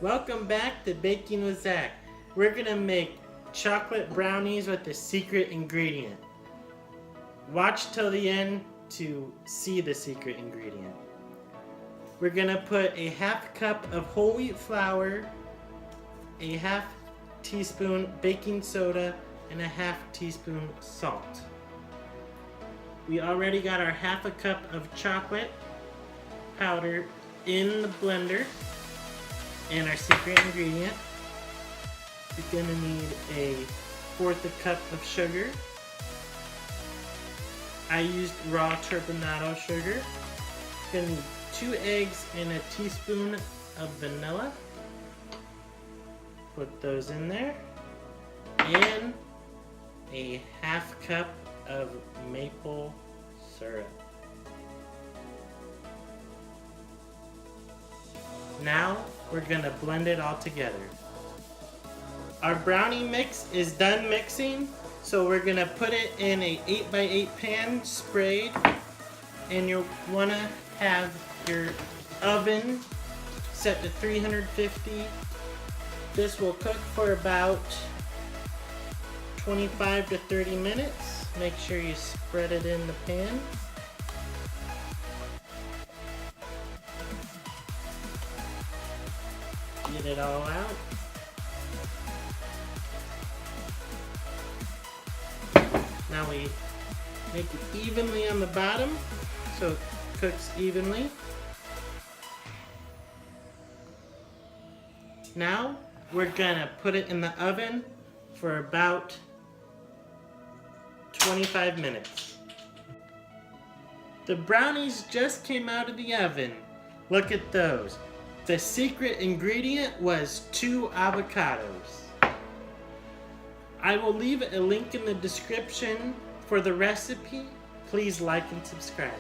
Welcome back to Baking with Zach. We're gonna make chocolate brownies with the secret ingredient. Watch till the end to see the secret ingredient. We're gonna put a half cup of whole wheat flour, a half teaspoon baking soda, and a half teaspoon salt. We already got our half a cup of chocolate powder in the blender and our secret ingredient. We're gonna need a fourth a cup of sugar. I used raw turbinado sugar. Gonna need 2 eggs and a teaspoon of vanilla. Put those in there. And a half cup of maple syrup. Now we're gonna blend it all together. Our brownie mix is done mixing, so we're gonna put it in a 8x8 pan sprayed, and you'll wanna have your oven set to 350. This will cook for about 25 to 30 minutes. Make sure you spread it in the pan. Get it all out. Now we make it evenly on the bottom so it cooks evenly. Now we're gonna put it in the oven for about 25 minutes. The brownies just came out of the oven. Look at those. The secret ingredient was 2 avocados. I will leave a link in the description for the recipe. Please like and subscribe.